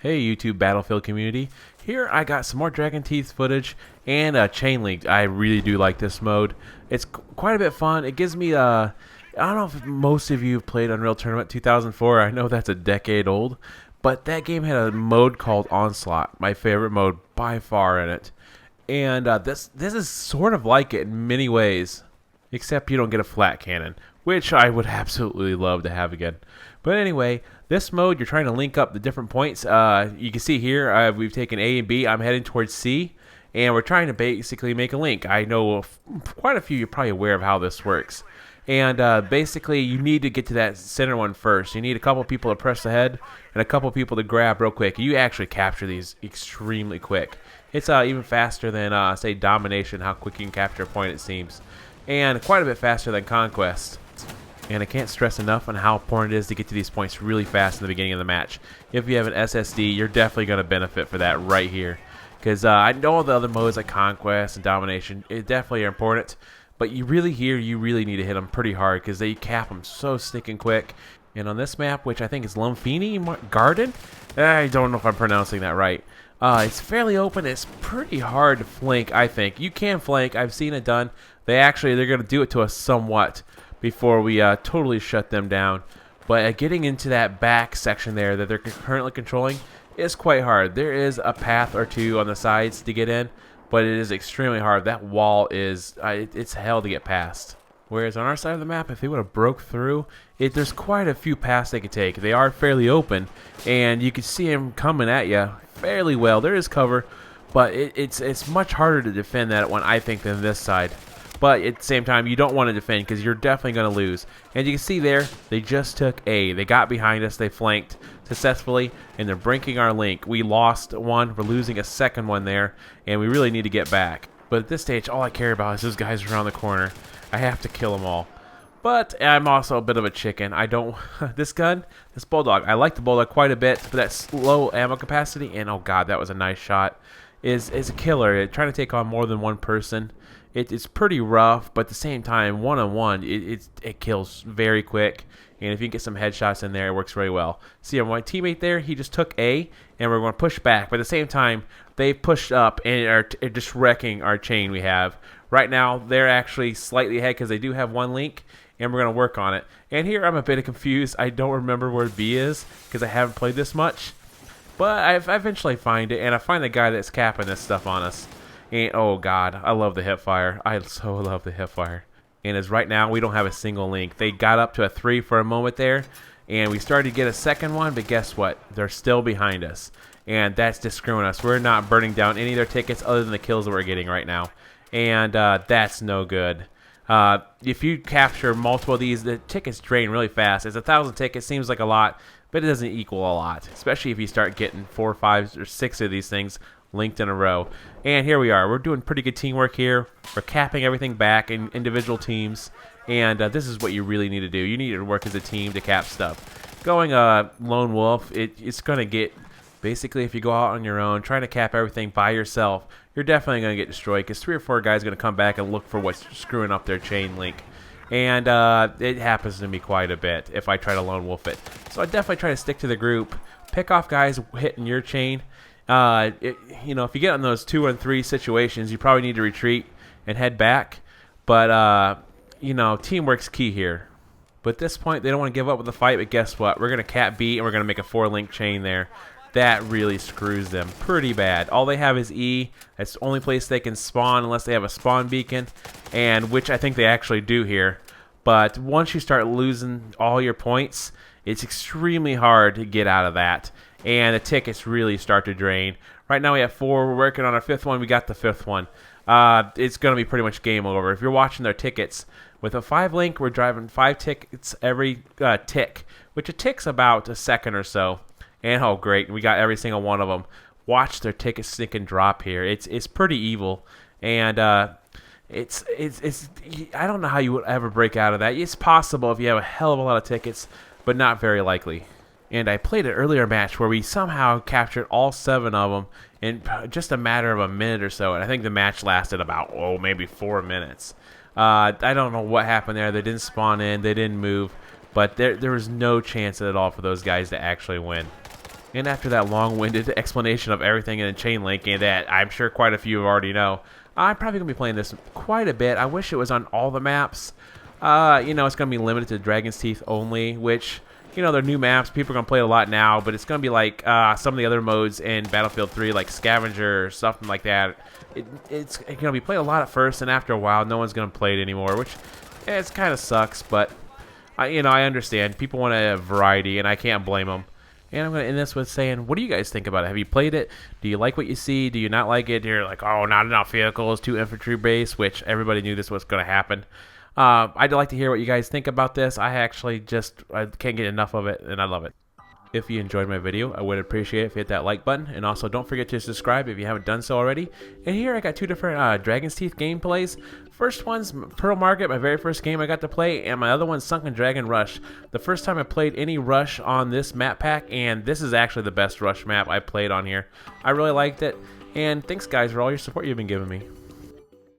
Hey YouTube Battlefield community, here I got some more Dragon Teeth footage and Chain Link. I really do like this mode. It's quite a bit fun. It gives me I don't know if most of you have played Unreal Tournament 2004. I know that's a decade old, but that game had a mode called Onslaught, my favorite mode by far in it. And this is sort of like it in many ways, except you don't get a flat cannon, which I would absolutely love to have again. But anyway, this mode, you're trying to link up the different points. You can see here, we've taken A and B. I'm heading towards C, and we're trying to basically make a link. I know quite a few you're probably aware of how this works. And basically, you need to get to that center one first. You need a couple people to press ahead and a couple people to grab real quick. You actually capture these extremely quick. It's even faster than, say, Domination, how quick you can capture a point, it seems. And quite a bit faster than Conquest. And I can't stress enough on how important it is to get to these points really fast in the beginning of the match. If you have an SSD, you're definitely going to benefit for that right here. Because I know all the other modes like Conquest and Domination, it definitely are important. But you really need to hit them pretty hard because they cap them so stinking quick. And on this map, which I think is Lumphini Garden, I don't know if I'm pronouncing that right. It's fairly open. It's pretty hard to flank, I think. You can flank. I've seen it done. They're going to do it to us somewhat before we totally shut them down. But getting into that back section there that they're currently controlling is quite hard. There is a path or two on the sides to get in, but it is extremely hard. That wall is, it's hell to get past. Whereas on our side of the map, if they would have broke through, there's quite a few paths they could take. They are fairly open, and you can see them coming at you fairly well. There is cover, but it's much harder to defend that one, I think, than this side. But at the same time, you don't want to defend because you're definitely going to lose. And you can see there, they just took A. They got behind us. They flanked successfully, and they're breaking our link. We lost one. We're losing a second one there, and we really need to get back. But at this stage, all I care about is those guys around the corner. I have to kill them all. But I'm also a bit of a chicken. I don't... this gun, this Bulldog, I like the Bulldog quite a bit for that slow ammo capacity. And, oh, God, that was a nice shot. Is a killer. Trying to take on more than one person. It's pretty rough, but at the same time, one-on-one, it kills very quick. And if you can get some headshots in there, it works very well. See, my teammate there, he just took A, and we're going to push back. But at the same time, they pushed up and are just wrecking our chain we have. Right now, they're actually slightly ahead because they do have one link, and we're going to work on it. And here, I'm a bit confused. I don't remember where B is because I haven't played this much. But I eventually find it, and I find the guy that's capping this stuff on us. And, oh, God, I love the hipfire. I so love the hipfire. And as right now, we don't have a single link. They got up to a 3 for a moment there, and we started to get a second one, but guess what? They're still behind us, and that's just screwing us. We're not burning down any of their tickets other than the kills that we're getting right now, and that's no good. If you capture multiple of these, the tickets drain really fast. It's 1,000 tickets, seems like a lot, but it doesn't equal a lot, especially if you start getting 4, 5, or 6 of these things linked in a row. And here we are. We're doing pretty good teamwork here. We're capping everything back in individual teams. And this is what you really need to do. You need to work as a team to cap stuff. Going lone wolf, it's going to get... Basically, if you go out on your own, trying to cap everything by yourself, you're definitely going to get destroyed because 3 or 4 guys are going to come back and look for what's screwing up their chain link. And it happens to me quite a bit if I try to lone wolf it. So I definitely try to stick to the group. Pick off guys hitting your chain. You know, if you get in those 2 and 3 situations, you probably need to retreat and head back. But, you know, teamwork's key here. But at this point, they don't want to give up with the fight. But guess what? We're going to cap B, and we're going to make a 4-link chain there. That really screws them pretty bad. All they have is E. That's the only place they can spawn unless they have a spawn beacon, and which I think they actually do here. But once you start losing all your points, it's extremely hard to get out of that. And the tickets really start to drain. Right now we have 4. We're working on our 5th one. We got the 5th one. It's going to be pretty much game over. If you're watching their tickets, with a 5-link, we're driving 5 tickets every tick, which a tick's about a second or so. And oh, great, we got every single one of them. Watch their tickets sink and drop here. It's pretty evil, and it's I don't know how you would ever break out of that. It's possible if you have a hell of a lot of tickets, but not very likely. And I played an earlier match where we somehow captured all 7 of them in just a matter of a minute or so. And I think the match lasted about, maybe 4 minutes. I don't know what happened there. They didn't spawn in. They didn't move. But there was no chance at all for those guys to actually win. And after that long-winded explanation of everything in Chain Link, and that I'm sure quite a few already know, I'm probably going to be playing this quite a bit. I wish it was on all the maps. You know, it's going to be limited to Dragon's Teeth only, which, you know, they're new maps. People are going to play it a lot now, but it's going to be like some of the other modes in Battlefield 3, like Scavenger or something like that. It's going to be played a lot at first, and after a while, no one's going to play it anymore, which it kind of sucks, but, you know, I understand. People want a variety, and I can't blame them. And I'm going to end this with saying, what do you guys think about it? Have you played it? Do you like what you see? Do you not like it? You're like, oh, not enough vehicles, too infantry based, which everybody knew this was going to happen. I'd like to hear what you guys think about this. I can't get enough of it, and I love it. If you enjoyed my video, I would appreciate it if you hit that like button, and also don't forget to subscribe if you haven't done so already. And here I got two different Dragon's Teeth gameplays. First one's Pearl Market, my very first game I got to play, and my other one's Sunken Dragon Rush. The first time I played any Rush on this map pack, and this is actually the best Rush map I played on here. I really liked it, and thanks guys for all your support you've been giving me.